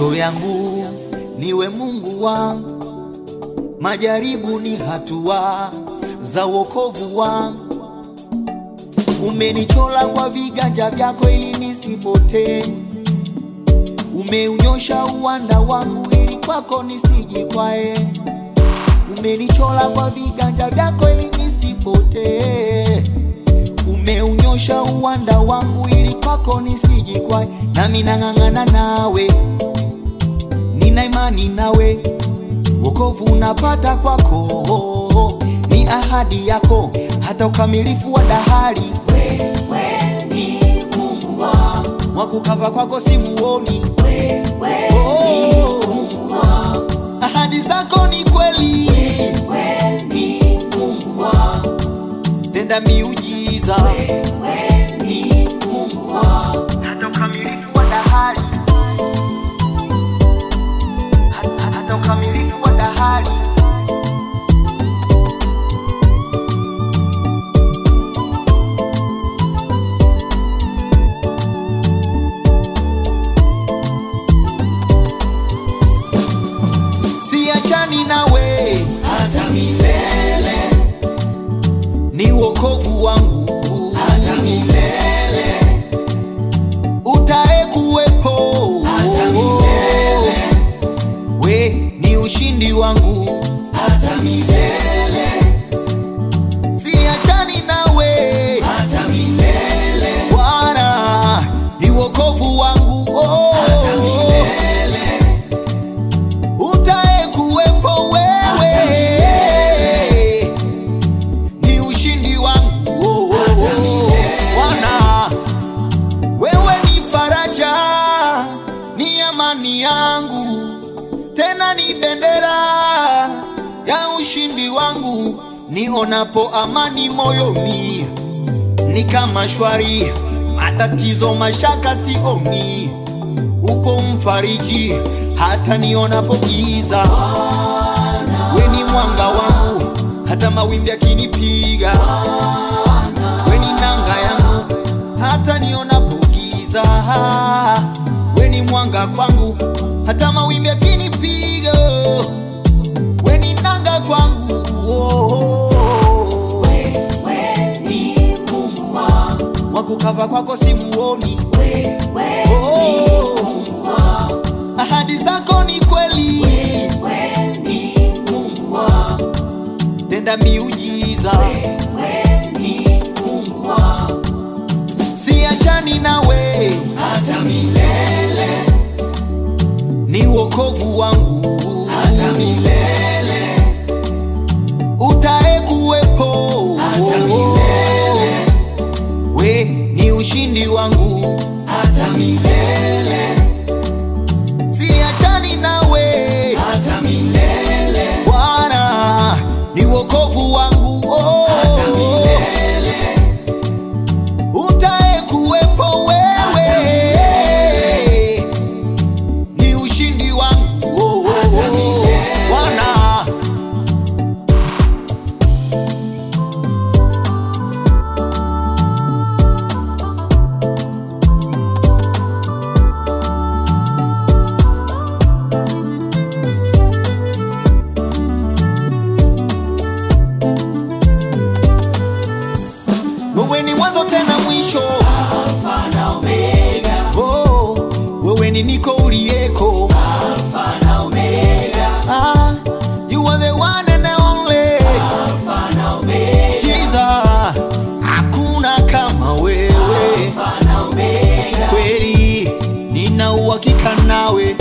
Macho yangu niwe Mungu wangu, majaribu ni hatua za wokovu wangu. Umenichola kwa viganja vyako ili nisipotee, umeunyosha uwanda wangu ili kwako nisijikwae. Umenichola kwa viganja vyako ili nisipotee, umeunyosha uwanda wangu ili kwako nisijikwae. Nami nang'ang'ana nawe, nina imani nawe, wokovu unapata kwako, ni ahadi yako hata ukamilifu wa dahari. Wewe ni Mungu wangu, Wakukava kwako simuoni. wewe ni Mungu wangu, Ahadi zako ni kweli, wewe ni Mungu wangu, tenda miujiza, wewe ni Mungu wangu, hata ukamilifu wa dahari, hata ukamilifu wa dahari. Siachani nawe hata milele, ni wokovu wangu, hata milele, utae kuwepo, hata milele, we ni ushindi wangu, hata milele, siachani nawe hata milele, Bwana, ni wokovu wangu, hata milele, utae kuwepo wewe, ni ushindi wangu, Bwana, wewe ni faraja, ni amani yangu, tena ni bendera ya ushindi wangu. Nionapo amani moyoni, ni kama shwari, matatizo mashaka sioni. Upo mfariji hata nionapo giza, we ni mwanga wangu hata mawimbi yakinipiga, we ni nanga yangu hata nionapo giza, we ni mwanga kwangu hata mawimbi yakinipiga, we ni nanga kwangu, wewe ni Mungu wangu, wakukava kwako simuoni. wewe ni Mungu wangu, Ahadi zako ni kweli, wewe ni Mungu wangu, tenda miujiza, wewe ni Mungu wangu, siachani nawe, hata milele, ni wokovu wangu, hata milele, utae kuwepo, hata milele, we ni ushindi wangu, hata milele, siachani nawe hata milele, Bwana, ni wokovu wangu, hata milele, utae kuwepo wewe, ni ushindi wangu, Bwana. Wewe ni mwanzo tena mwisho, Alfa na Omega, oh, wewe ni niko uliyeko, Alfa na Omega, ah, you are the one and only Alfa na Omega, Jesus, hakuna kama wewe, Alfa na Omega, kweli nina uhakika nawe,